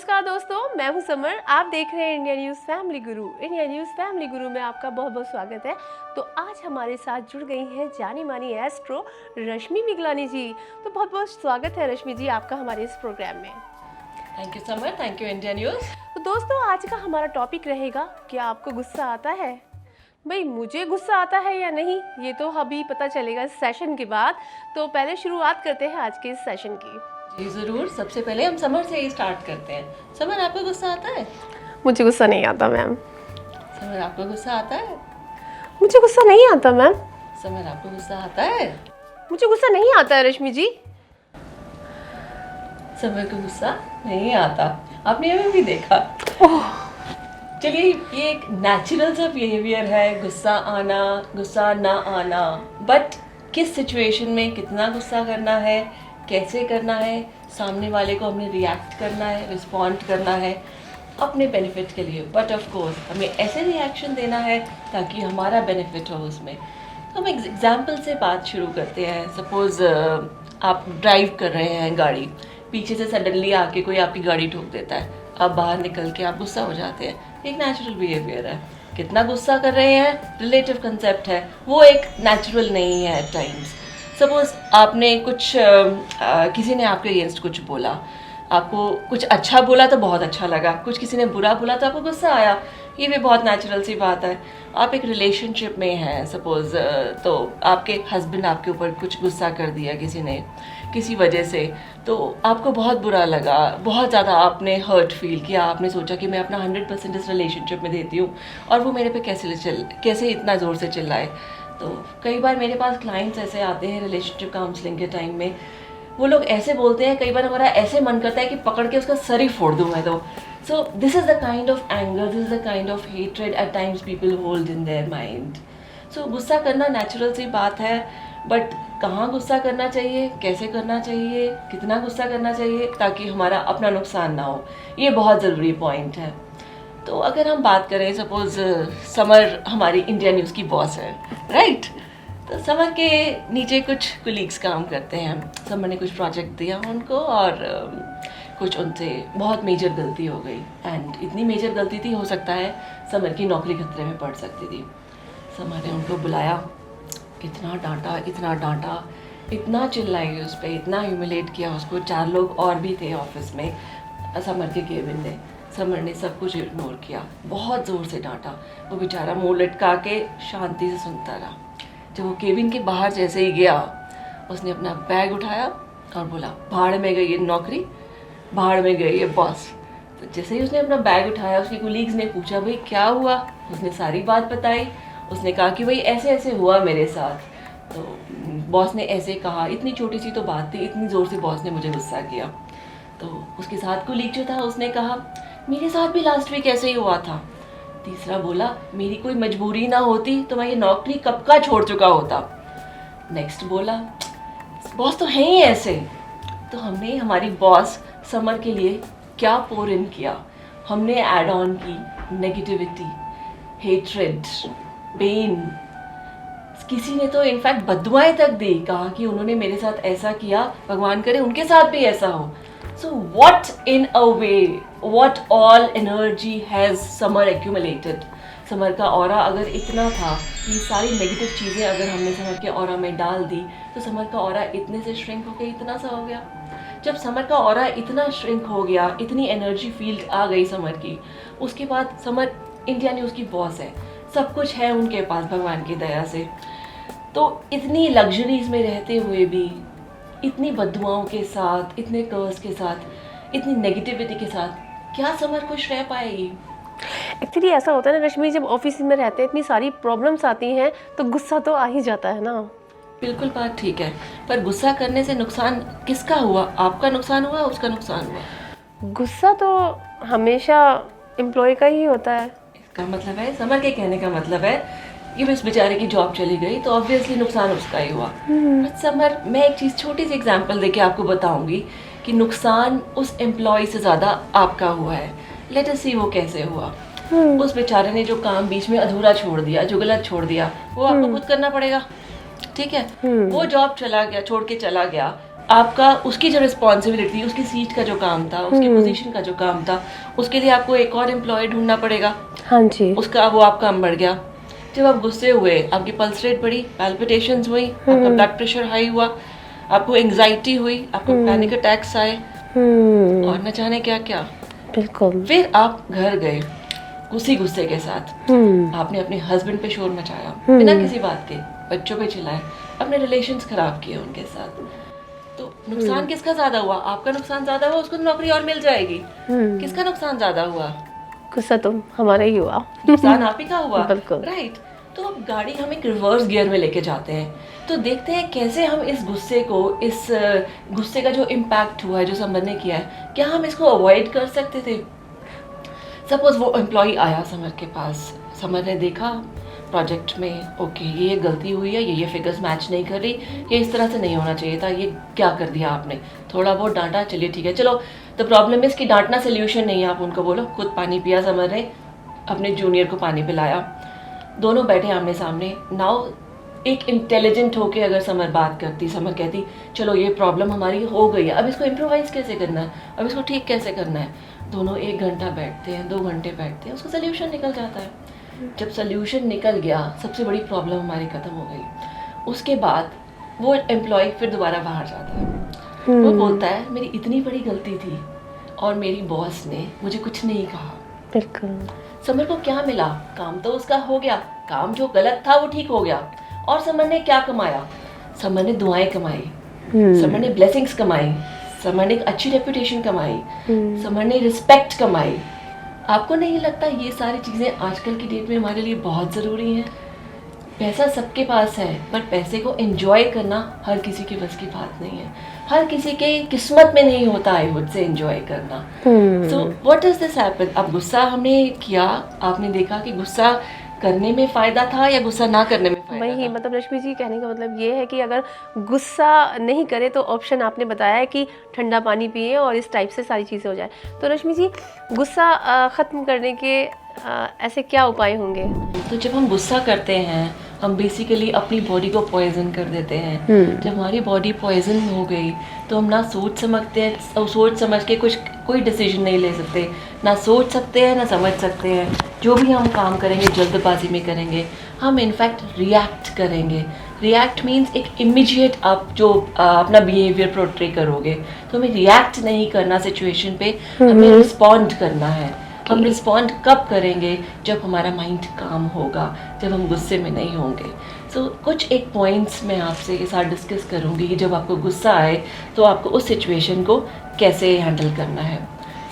नमस्कार दोस्तों, मैं हूं समर। आप देख रहे हैं इंडिया न्यूज़ फैमिली गुरु। इंडिया न्यूज़ फैमिली गुरु में आपका बहुत बहुत स्वागत है। तो आज हमारे साथ जुड़ गई हैं जानी मानी एस्ट्रो रश्मि मिगलानी जी। तो बहुत बहुत स्वागत है रश्मि जी आपका हमारे इस प्रोग्राम में। Thank you summer, thank you India news. तो दोस्तों आज का हमारा टॉपिक रहेगा, क्या आपको गुस्सा आता है? भाई मुझे गुस्सा आता है या नहीं, ये तो अभी पता चलेगा इस सेशन के बाद। तो पहले शुरुआत करते हैं आज के इस सेशन की। जी ज़रूर। सबसे पहले हम समर से ही स्टार्ट करते हैं। समर, आपको गुस्सा आता है? मुझे गुस्सा नहीं आता मैम। समर, आपको गुस्सा आता है? मुझे गुस्सा नहीं आता मैम। समर, आपको गुस्सा आता है? मुझे गुस्सा नहीं आता है रश्मि जी। समर को गुस्सा नहीं आता, आपने हमें भी देखा। चलिए, ये एक नेचुरल सा बिहेवियर है, गुस्सा आना, गुस्सा ना आना। बट किस सिचुएशन में कितना गुस्सा करना है, कैसे करना है, सामने वाले को हमने रिएक्ट करना है, रिस्पॉन्ड करना है अपने बेनिफिट के लिए। बट ऑफ कोर्स हमें ऐसे रिएक्शन देना है ताकि हमारा बेनिफिट हो उसमें। तो हम एक एग्जाम्पल से बात शुरू करते हैं। सपोज़ आप ड्राइव कर रहे हैं गाड़ी, पीछे से सडनली आके कोई आपकी गाड़ी ठोक देता है, आप बाहर निकल के आप गुस्सा हो जाते हैं। एक नेचुरल बिहेवियर है। कितना गुस्सा कर रहे हैं रिलेटिव कंसेप्ट है, वो एक नेचुरल नहीं है एट टाइम्स। सपोज आपने कुछ किसी ने आपके अगेंस्ट कुछ बोला, आपको कुछ अच्छा बोला तो बहुत अच्छा लगा, कुछ किसी ने बुरा बोला तो आपको गुस्सा आया। ये भी बहुत नेचुरल सी बात है। आप एक रिलेशनशिप में हैं सपोज, तो आपके हस्बैंड आपके ऊपर कुछ गुस्सा कर दिया किसी ने किसी वजह से, तो आपको बहुत बुरा लगा, बहुत ज़्यादा आपने हर्ट फील किया। आपने सोचा कि मैं अपना 100% इस रिलेशनशिप में देती हूँ और वो मेरे पे कैसे इतना ज़ोर से चिल्लाए। तो कई बार मेरे पास क्लाइंट्स ऐसे आते हैं रिलेशनशिप काउंसलिंग के टाइम में, वो लोग ऐसे बोलते हैं, कई बार हमारा ऐसे मन करता है कि पकड़ के उसका सर ही फोड़ दूँ मैं तो। So this is the kind of anger, this is the kind of hatred at times people hold in their mind. So गुस्सा करना नेचुरल सी बात है, बट कहाँ गुस्सा करना चाहिए, कैसे करना चाहिए, कितना गुस्सा करना चाहिए ताकि हमारा अपना नुकसान ना हो, ये बहुत ज़रूरी पॉइंट है। तो अगर हम बात करें, सपोज समर हमारी इंडिया न्यूज़ की बॉस है, राइट? तो समर के नीचे कुछ कुलीग्स काम करते हैं। समर ने कुछ प्रोजेक्ट दिया उनको और कुछ उनसे बहुत मेजर गलती हो गई। एंड इतनी मेजर गलती थी, हो सकता है समर की नौकरी खतरे में पड़ सकती थी। समर ने उनको बुलाया, इतना डांटा, इतना डांटा, इतना चिल्लाई उस पर, इतना ह्यूमिलेट किया उसको। 4 लोग और भी थे ऑफिस में समर के केबिन में। समर ने सब कुछ इग्नोर किया, बहुत ज़ोर से डांटा। वो बेचारा मुंह लटका के शांति से सुनता रहा। जब वो केबिन के बाहर जैसे ही गया, उसने अपना बैग उठाया और बोला, भाड़ में गई ये नौकरी, भाड़ में गई ये बॉस। तो जैसे ही उसने अपना बैग उठाया, उसके कोलीग्स ने पूछा, भाई क्या हुआ? उसने सारी बात बताई। उसने कहा कि भाई ऐसे ऐसे हुआ मेरे साथ। तो बॉस ने ऐसे कहा, इतनी छोटी सी तो बात थी, इतनी ज़ोर से बॉस ने मुझे गुस्सा किया। तो उसके साथ कोलीग जो था उसने कहा, मेरे साथ भी लास्ट वीक ऐसे ही हुआ था। तीसरा बोला, मेरी कोई मजबूरी ना होती तो मैं ये नौकरी कब का छोड़ चुका होता। नेक्स्ट बोला, बॉस तो है ही ऐसे। तो हमने हमारी बॉस समर के लिए क्या पोर इन किया, हमने ऐड ऑन की नेगेटिविटी, हेट्रेड, पेन। किसी ने तो इनफैक्ट बद्दुआएं तक दी, कहा कि उन्होंने मेरे साथ ऐसा किया, भगवान करे उनके साथ भी ऐसा हो। So what in a way, what all energy has Summer accumulated? Summer का ऑरा अगर इतना था, ये सारी नेगेटिव चीज़ें अगर हमने समर के ऑरा में डाल दी, तो समर का ऑरा इतने से श्रिंक होकर इतना सा हो गया। जब समर का ऑरा इतना श्रिंक हो गया, इतनी एनर्जी फील्ड आ गई समर की, उसके बाद समर इंडिया न्यूज़ की बॉस है, सब कुछ है उनके पास भगवान की दया से। तो इतनी लग्जरीज में रहते हुए भी, इतनी बद्दुआओं के साथ, इतने कर्स के साथ, इतनी नेगेटिविटी के साथ, क्या समर खुश रह पाएगी? एक्चुअली ऐसा होता है ना रश्मि, जब ऑफिस में रहते हैं इतनी सारी प्रॉब्लम्स आती हैं तो गुस्सा तो आ ही जाता है ना। बिल्कुल बात ठीक है, पर गुस्सा करने से नुकसान किसका हुआ? आपका नुकसान हुआ, उसका नुकसान हुआ? गुस्सा तो हमेशा एम्प्लॉय का ही होता है। इसका मतलब है, समर के कहने का मतलब है कि इस बेचारे की जॉब चली गई तो ऑब्वियसली नुकसान उसका ही हुआ। बट समर, मैं एक चीज़ छोटी सी एग्जांपल देके आपको बताऊंगी कि नुकसान उस एम्प्लॉय से ज़्यादा आपका हुआ है। लेट अस सी वो कैसे हुआ। उस बेचारे ने जो काम बीच में अधूरा छोड़ दिया, जो गलत छोड़ दिया, वो आपको खुद करना पड़ेगा, ठीक है? वो जॉब चला गया, छोड़ के चला गया। आपका उसकी जो रिस्पॉन्सिबिलिटी थी, उसकी सीट का जो काम था, उसकी पोजीशन का जो काम था, उसके लिए आपको एक और एम्प्लॉय ढूंढना पड़ेगा। हाँ जी। उसका वो आप काम बढ़ गया। जब आप गुस्से हुए, आपकी पल्स रेट बढ़ी, पैल्पिटेशंस हुई, आपका ब्लड प्रेशर हाई हुआ, आपको एंजाइटी हुई, आपको पैनिक अटैक्स आए और न जाने क्या क्या। बिल्कुल। फिर आप घर गए उसी गुस्से के साथ। आपने अपने हस्बैंड पे शोर मचाया बिना किसी बात के, बच्चों पे चिल्लाए, अपने रिलेशंस खराब किए उनके साथ। तो नुकसान किसका ज्यादा हुआ? आपका नुकसान ज्यादा हुआ, उसको नौकरी और मिल जाएगी। किसका नुकसान ज्यादा हुआ? गुस्सा तो हमारा ही हुआ। नुकसान आप ही का हुआ। बिल्कुल। राइट। तो अब गाड़ी हम एक रिवर्स गियर में लेके जाते हैं, तो देखते हैं कैसे हम इस गुस्से को, इस गुस्से का जो इम्पैक्ट हुआ है, जो समर ने किया है, क्या हम इसको अवॉइड कर सकते थे? सपोज वो एम्प्लॉय आया समर के पास, समर ने देखा प्रोजेक्ट में, ओके ये गलती हुई है, ये फिगर्स मैच नहीं कर रही, ये इस तरह से नहीं होना चाहिए था, ये क्या कर दिया आपने, थोड़ा बहुत डांटा, चलिए ठीक है, चलो। द प्रॉब्लम इज कि डांटना सोल्यूशन नहीं है, आप उनको बोलो। खुद पानी पिया समर ने, अपने जूनियर को पानी पिलाया, दोनों बैठे आमने सामने। नाउ एक इंटेलिजेंट होके अगर समर बात करती, समर कहती चलो ये प्रॉब्लम हमारी हो गई है, अब इसको इम्प्रोवाइज कैसे करना है, अब इसको ठीक कैसे करना है। दोनों 1 घंटा बैठते हैं, 2 घंटे बैठते हैं, उसका सोल्यूशन निकल जाता है। जब सोल्यूशन निकल गया, सबसे बड़ी प्रॉब्लम हमारी ख़त्म हो गई। उसके बाद वो एम्प्लॉय फिर दोबारा बाहर जाता है, वो बोलता है मेरी इतनी बड़ी गलती थी और मेरी बॉस ने मुझे कुछ नहीं कहा। बिल्कुल। समर को क्या मिला? काम तो उसका हो गया, काम जो गलत था वो ठीक हो गया। और समर ने क्या कमाया? समर ने दुआएं कमाई, समर ने ब्लेसिंग्स कमाई, समर ने एक अच्छी रेपुटेशन कमाई, समर ने रिस्पेक्ट कमाई। आपको नहीं लगता ये सारी चीज़ें आजकल की डेट में हमारे लिए बहुत ज़रूरी हैं? पैसा सबके पास है, पर पैसे को एंजॉय करना हर किसी के बस की बात नहीं है, हर किसी के किस्मत में नहीं होता है खुद से एंजॉय करना। So what does this happen? अब गुस्सा हमने किया, आपने देखा कि गुस्सा करने में फ़ायदा था या गुस्सा ना करने में फ़ायदा वही था? मतलब रश्मि जी कहने का मतलब ये है कि अगर गुस्सा नहीं करे तो ऑप्शन आपने बताया है कि ठंडा पानी पिए और इस टाइप से सारी चीज़ें हो जाए। तो रश्मि जी गुस्सा ख़त्म करने के ऐसे क्या उपाय होंगे? तो जब हम गुस्सा करते हैं, हम बेसिकली अपनी बॉडी को पॉइजन कर देते हैं। जब हमारी बॉडी पॉइजन हो गई तो हम ना सोच समझ के कोई डिसीजन नहीं ले सकते, ना सोच सकते हैं ना समझ सकते हैं। जो भी हम काम करेंगे जल्दबाजी में करेंगे, हम इनफैक्ट रिएक्ट करेंगे। रिएक्ट मीन्स एक इमीडिएट आप जो अपना बिहेवियर पोर्ट्रे करोगे, तो हमें रिएक्ट नहीं करना सिचुएशन पे, हमें रिस्पॉन्ड करना है। हम रिस्पॉन्ड कब करेंगे? जब हमारा माइंड काम होगा, जब हम गुस्से में नहीं होंगे। सो कुछ एक पॉइंट्स मैं आपसे के साथ डिस्कस करूँगी कि जब आपको गुस्सा आए तो आपको उस सिचुएशन को कैसे हैंडल करना है।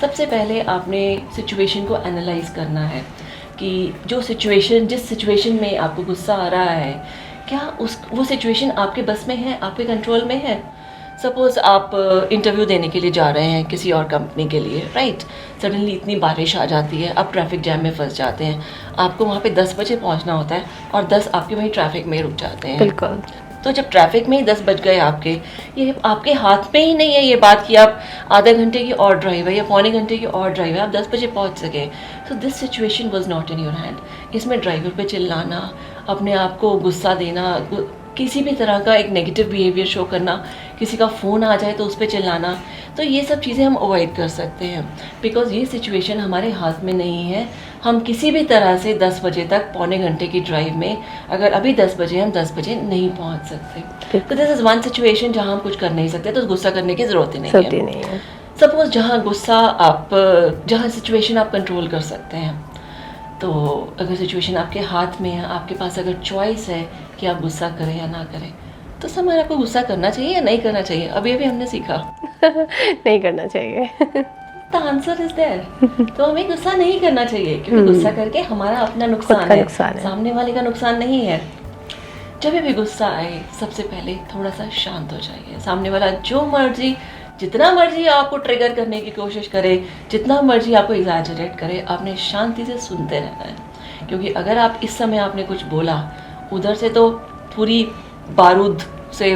सबसे पहले आपने सिचुएशन को एनालाइज करना है कि जिस सिचुएशन में आपको गुस्सा आ रहा है, क्या वो सिचुएशन आपके बस में है, आपके कंट्रोल में है। सपोज़ आप इंटरव्यू देने के लिए जा रहे हैं किसी और कंपनी के लिए, राइट। सडनली इतनी बारिश आ जाती है, आप ट्रैफिक जैम में फंस जाते हैं, आपको वहाँ पे 10 बजे पहुँचना होता है और 10 आपके वहीं ट्रैफिक में रुक जाते हैं। बिल्कुल। तो जब ट्रैफिक में ही 10 बज गए आपके, ये आपके हाथ में ही नहीं है ये बात कि आप आधे घंटे की और ड्राइव है या पौने घंटे की और ड्राइव है, आप 10 बजे पहुँच सके। तो this situation was not in your hand. इसमें ड्राइवर पे चिल्लाना, अपने आप को गुस्सा देना, किसी भी तरह का एक नेगेटिव बिहेवियर शो करना, किसी का फ़ोन आ जाए तो उस पर चिल्लाना, तो ये सब चीज़ें हम अवॉइड कर सकते हैं बिकॉज़ ये सिचुएशन हमारे हाथ में नहीं है। हम किसी भी तरह से 10 बजे तक पौने घंटे की ड्राइव में, अगर अभी 10 बजे हम 10 बजे नहीं पहुंच सकते, तो दिस इज़ वन सिचुएशन जहां हम कुछ कर नहीं सकते, तो गुस्सा करने की ज़रूरत ही नहीं है। सपोज़ जहाँ सिचुएशन आप कंट्रोल कर सकते हैं, तो अगर सिचुएशन आपके हाथ में है, आपके पास अगर चॉइस है कि आप गुस्सा करें या ना करें, तो समझ आपको गुस्सा करना चाहिए या नहीं करना चाहिए? अभी हमने सीखा नहीं करना चाहिए। The answer is there. तो हमें गुस्सा नहीं करना चाहिए क्योंकि गुस्सा करके हमारा अपना नुकसान है, सामने वाले का नुकसान नहीं है। जब भी गुस्सा आए, सबसे पहले थोड़ा सा शांत हो जाइए। सामने वाला जितना मर्जी आपको ट्रिगर करने की कोशिश करे, जितना मर्जी आपको एग्जैजरेट करे, आपने शांति से सुनते रहना है। क्योंकि अगर आप इस समय आपने कुछ बोला, उधर से तो पूरी बारूद से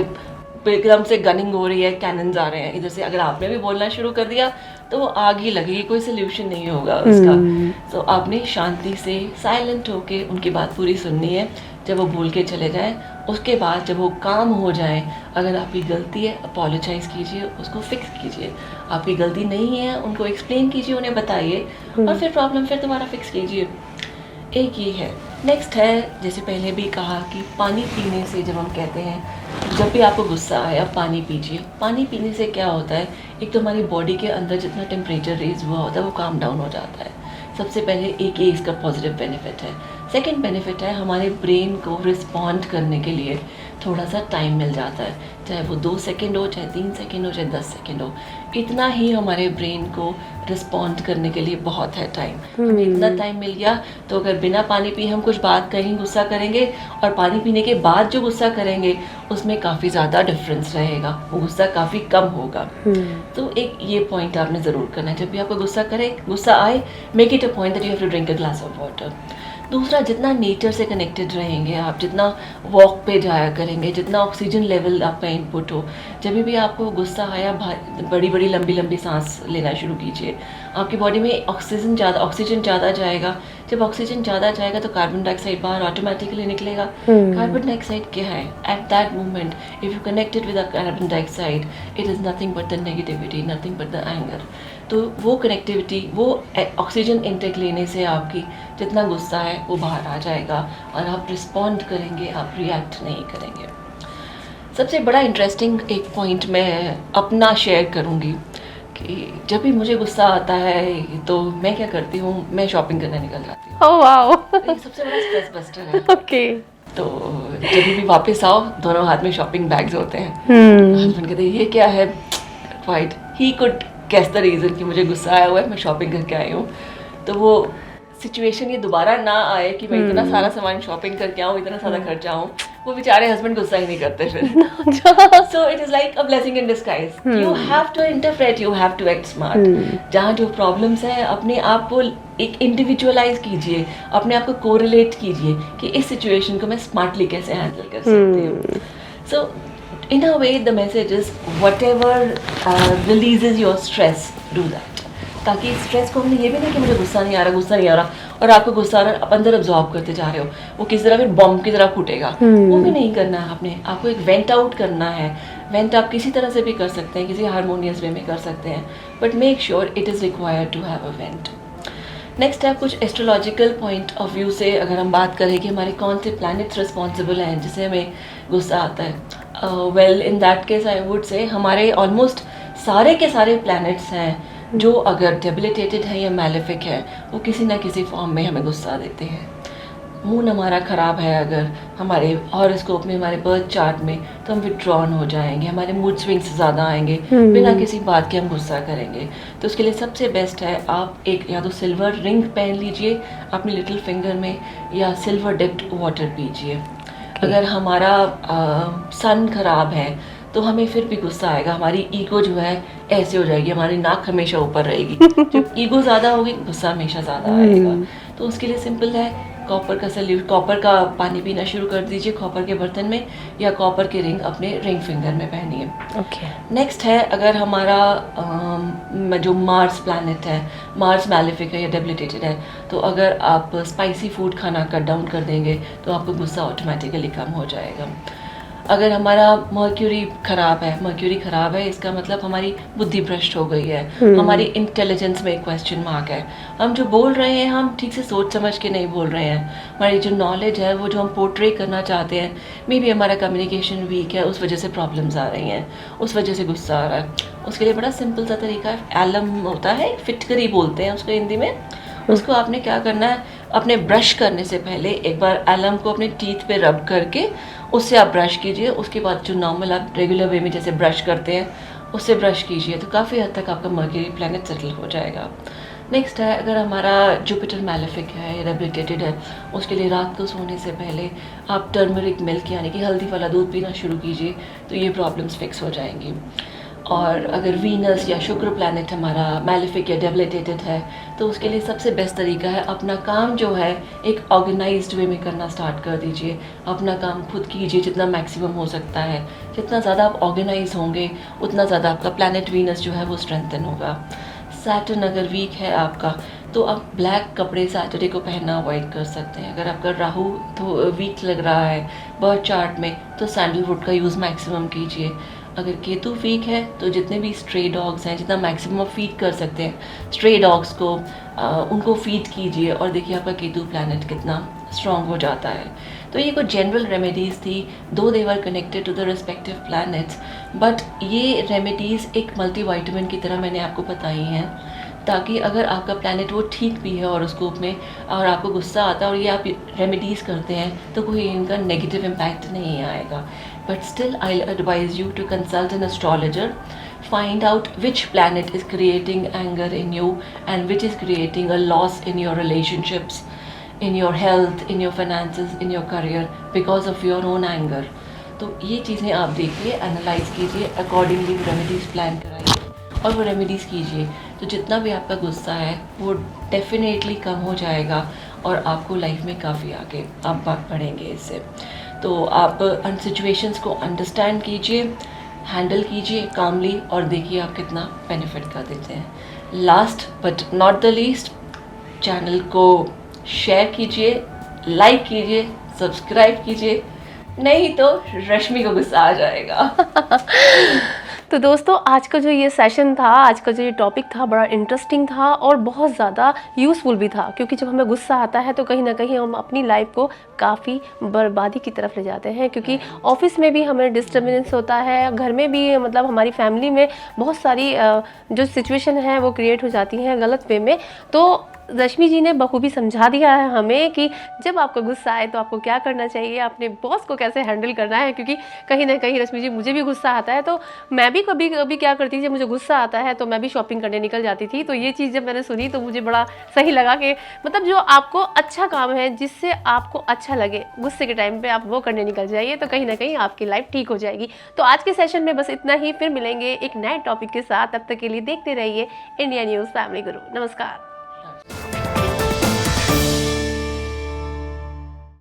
एकदम से गनिंग हो रही है, कैनन्स आ रहे हैं, इधर से अगर आपने भी बोलना शुरू कर दिया तो वो आग ही लगेगी, कोई सोल्यूशन नहीं होगा उसका। तो आपने शांति से साइलेंट होके उनकी बात पूरी सुननी है। जब वो बोल के चले जाएं, उसके बाद जब वो काम हो जाए, अगर आपकी गलती है अपोलोजाइज़ कीजिए, उसको फिक्स कीजिए। आपकी गलती नहीं है उनको एक्सप्लेन कीजिए, उन्हें बताइए और फिर प्रॉब्लम फिर दोबारा फिक्स कीजिए। एक ये है। नेक्स्ट है, जैसे पहले भी कहा कि पानी पीने से, जब हम कहते हैं जब भी आपको गुस्सा आए आप पानी पीजिए। पानी पीने से क्या होता है, एक तो हमारी बॉडी के अंदर जितना टेम्परेचर रेज हुआ होता है वो काम डाउन हो जाता है। सबसे पहले एक ये इसका पॉजिटिव बेनिफिट है। सेकंड बेनिफिट है, हमारे ब्रेन को रिस्पॉन्ड करने के लिए थोड़ा सा टाइम मिल जाता है, चाहे वो 2 सेकेंड हो, चाहे 3 सेकेंड हो, चाहे 10 सेकेंड हो। इतना ही हमारे ब्रेन को रिस्पॉन्ड करने के लिए बहुत है टाइम। हमें इतना टाइम मिल गया तो अगर बिना पानी पिए हम कुछ बात कहीं गुस्सा करेंगे और पानी पीने के बाद जो गुस्सा करेंगे उसमें काफ़ी ज़्यादा डिफरेंस रहेगा, वो गुस्सा काफ़ी कम होगा। तो एक ये पॉइंट आपने ज़रूर करना है, जब भी आपको गुस्सा आए, make it a point that you have to drink a glass of water. दूसरा, जितना नेचर से कनेक्टेड रहेंगे आप, जितना वॉक पे जाया करेंगे, जितना ऑक्सीजन लेवल आपका इनपुट हो, जब भी आपको गुस्सा आया बड़ी बड़ी लंबी लंबी सांस लेना शुरू कीजिए। आपकी बॉडी में ऑक्सीजन ज़्यादा जाएगा। जब ऑक्सीजन ज़्यादा जाएगा तो कार्बन डाइऑक्साइड बाहर ऑटोमेटिकली निकलेगा। कार्बन डाइऑक्साइड क्या है, at that moment if you connected with carbon dioxide, it is nothing but the negativity, nothing but the anger. तो वो कनेक्टिविटी, वो ऑक्सीजन इनटेक लेने से आपकी जितना गुस्सा है वो बाहर आ जाएगा और आप रिस्पॉन्ड करेंगे, आप रिएक्ट नहीं करेंगे। सबसे बड़ा इंटरेस्टिंग एक पॉइंट मैं अपना शेयर करूँगी कि जब भी मुझे गुस्सा आता है तो मैं क्या करती हूँ, मैं शॉपिंग करने निकल जाती हूँ। Oh wow. ये सबसे बड़ा स्ट्रेस बस्टर है। ओके। तो जब भी वापस आओ, दोनों हाथ में शॉपिंग बैग्स होते हैं। हस्बैंड कहते हैं ये क्या है, क्वाइट ही कुड गेस द रीज़न कि मुझे गुस्सा आया हुआ है, मैं शॉपिंग करके आई हूँ। तो वो सिचुएशन ये दोबारा ना आए कि मैं इतना सारा सामान शॉपिंग करके आऊँ, इतना सारा खर्चा आऊँ, वो बेचारे हस्बैंड गुस्सा ही नहीं करते फिर। So it is like a blessing in disguise. You have to interpret, you have to act smart. जहाँ जो प्रॉब्लम्स हैं अपने आप को एक इंडिविजुअलाइज कीजिए, अपने आप को कोरिलेट कीजिए कि इस सिचुएशन को मैं स्मार्टली कैसे हैंडल कर सकती हूँ। सो in a way the message is whatever releases your stress, do that। ताकि स्ट्रेस को हमने ये भी नहीं कि मुझे गुस्सा नहीं आ रहा और आपको गुस्सा आ रहा है, आप अंदर अब्जॉर्ब करते जा रहे हो, वो किसी तरह फिर बॉम्ब की तरह फूटेगा। वो भी नहीं करना है आपको एक वेंट आउट करना है। वेंट आप किसी तरह से भी कर सकते हैं, किसी हारमोनियस वे में कर सकते हैं, but make sure it is required to have a vent. Next है, कुछ एस्ट्रोलॉजिकल पॉइंट ऑफ व्यू से अगर हम बात करें कि हमारे कौन से प्लैनेट्स रिस्पॉन्सिबल हैं जिससे हमें गुस्सा आता है, well in that case I would say हमारे ऑलमोस्ट सारे के सारे प्लैनेट्स हैं जो अगर डेबिलिटेटेड है या मैलेफिक है, वो किसी ना किसी फॉर्म में हमें गुस्सा देते हैं। मून हमारा ख़राब है अगर हमारे हॉरोस्कोप में, हमारे बर्थ चार्ट में, तो हम विड्रॉन हो जाएंगे, हमारे मूड स्विंग्स ज़्यादा आएंगे, बिना किसी बात के हम गुस्सा करेंगे। तो उसके लिए सबसे बेस्ट है आप एक या तो सिल्वर रिंग पहन लीजिए अपनी लिटिल फिंगर में, या सिल्वर डिप्ड वाटर पीजिए। अगर हमारा सन खराब है तो हमें फिर भी गुस्सा आएगा, हमारी ईगो जो है ऐसे हो जाएगी, हमारी नाक हमेशा ऊपर रहेगी। जब ईगो ज़्यादा होगी गुस्सा हमेशा ज़्यादा आएगा। तो उसके लिए सिंपल है, कॉपर का पानी पीना शुरू कर दीजिए कॉपर के बर्तन में, या कॉपर के रिंग अपने रिंग फिंगर में पहनिए। नेक्स्ट है, अगर हमारा जो मार्स प्लैनेट है, मार्स मैलेफिक है या डेबिलिटेटेड है, तो अगर आप स्पाइसी फूड खाना कट डाउन कर देंगे तो आपको गुस्सा ऑटोमेटिकली कम हो जाएगा। अगर हमारा मर्क्यूरी ख़राब है, इसका मतलब हमारी बुद्धि भ्रष्ट हो गई है, हमारी इंटेलिजेंस में क्वेश्चन मार्क है, हम जो बोल रहे हैं हम ठीक से सोच समझ के नहीं बोल रहे हैं, हमारी जो नॉलेज है वो जो हम पोर्ट्रे करना चाहते हैं, मे बी हमारा कम्युनिकेशन वीक है, उस वजह से प्रॉब्लम्स आ रही हैं, उस वजह से गुस्सा आ रहा है। उसके लिए बड़ा सिंपल सा तरीका है, एलम होता है, फिटकरी बोलते हैं उसको हिंदी में। उसको आपने क्या करना है, अपने ब्रश करने से पहले एक बार एलम को अपने टीथ पे रब करके उससे आप ब्रश कीजिए। उसके बाद जो नॉर्मल आप रेगुलर वे में जैसे ब्रश करते हैं उससे ब्रश कीजिए, तो काफ़ी हद तक आपका मर्क्यूरी प्लैनेट सेटल हो जाएगा। नेक्स्ट है, अगर हमारा जुपिटर मैलेफिक है या डेबिलिटेटेड है, उसके लिए रात को सोने से पहले आप टर्मरिक मिल्क यानी कि हल्दी वाला दूध पीना शुरू कीजिए, तो ये प्रॉब्लम्स फिक्स हो जाएंगी। और अगर वीनस या शुक्र प्लैनेट हमारा मैलेफिक या डेबिलिटेटेड है, तो उसके लिए सबसे बेस्ट तरीका है अपना काम जो है एक ऑर्गेनाइज्ड वे में करना स्टार्ट कर दीजिए। अपना काम खुद कीजिए जितना मैक्सिमम हो सकता है। जितना ज़्यादा आप ऑर्गेनाइज होंगे उतना ज़्यादा आपका प्लैनेट वीनस जो है वो स्ट्रेंथन होगा। सैटर्न अगर वीक है आपका, तो आप ब्लैक कपड़े सैटरडे को पहनना अवॉइड कर सकते हैं। अगर आपका राहु तो वीक लग रहा है बर्थ चार्ट में, तो सैंडलवुड का यूज़ मैक्सिमम कीजिए। अगर केतु वीक है तो जितने भी स्ट्रे डॉग्स हैं, जितना मैक्सिमम फीड कर सकते हैं स्ट्रे डॉग्स को, उनको फीड कीजिए और देखिए आपका केतु प्लैनेट कितना स्ट्रॉन्ग हो जाता है। तो ये कुछ जनरल रेमेडीज़ थी, though they were connected to the respective planets, but ये रेमेडीज़ एक मल्टीविटामिन की तरह मैंने आपको बताई हैं, ताकि अगर आपका प्लैनेट वो ठीक भी है हॉरोस्कोप में और आपको गुस्सा आता है और ये आप रेमेडीज़ करते हैं तो कोई इनका नेगेटिव इम्पैक्ट नहीं आएगा। But still I advise you to consult an astrologer, find out which planet is creating anger in you and which is creating a loss in your relationships, in your health, in your finances, in your career because of your own anger. तो ये चीज़ें आप देखिए, analyse कीजिए, accordingly remedies plan कराइए और वो remedies कीजिए, तो जितना भी आपका गुस्सा है वो डेफिनेटली कम हो जाएगा और आपको लाइफ में काफ़ी आगे आप बढ़ेंगे इससे। तो आप उन सिचुएशंस को अंडरस्टैंड कीजिए, हैंडल कीजिए कामली और देखिए आप कितना बेनिफिट कर देते हैं। Last but not the least, channel को शेयर कीजिए, लाइक कीजिए, सब्सक्राइब कीजिए, नहीं तो रश्मि को गुस्सा आ जाएगा। तो दोस्तों आज का जो ये सेशन था, आज का जो ये टॉपिक था, बड़ा इंटरेस्टिंग था और बहुत ज़्यादा यूज़फुल भी था, क्योंकि जब हमें गुस्सा आता है तो कहीं ना कहीं हम अपनी लाइफ को काफ़ी बर्बादी की तरफ ले जाते हैं, क्योंकि ऑफिस में भी हमें डिस्टर्बेंस होता है, घर में भी मतलब हमारी फैमिली में बहुत सारी जो सिचुएशन है वो क्रिएट हो जाती हैं गलत वे में। तो रश्मि जी ने बखूबी समझा दिया है हमें कि जब आपको गुस्सा आए तो आपको क्या करना चाहिए, अपने बॉस को कैसे हैंडल करना है, क्योंकि कहीं ना कहीं रश्मि जी मुझे भी गुस्सा आता है, तो मैं भी कभी कभी क्या करती थी, जब मुझे गुस्सा आता है तो मैं भी शॉपिंग करने निकल जाती थी। तो ये चीज़ जब मैंने सुनी तो मुझे बड़ा सही लगा कि मतलब जो आपको अच्छा काम है, जिससे आपको अच्छा लगे गुस्से के टाइम पर आप वो करने निकल जाइए, तो कहीं ना कहीं आपकी लाइफ ठीक हो जाएगी। तो आज के सेशन में बस इतना ही, फिर मिलेंगे एक नए टॉपिक के साथ। तब तक के लिए देखते रहिए इंडिया न्यूज़ फैमिली गुरु। नमस्कार।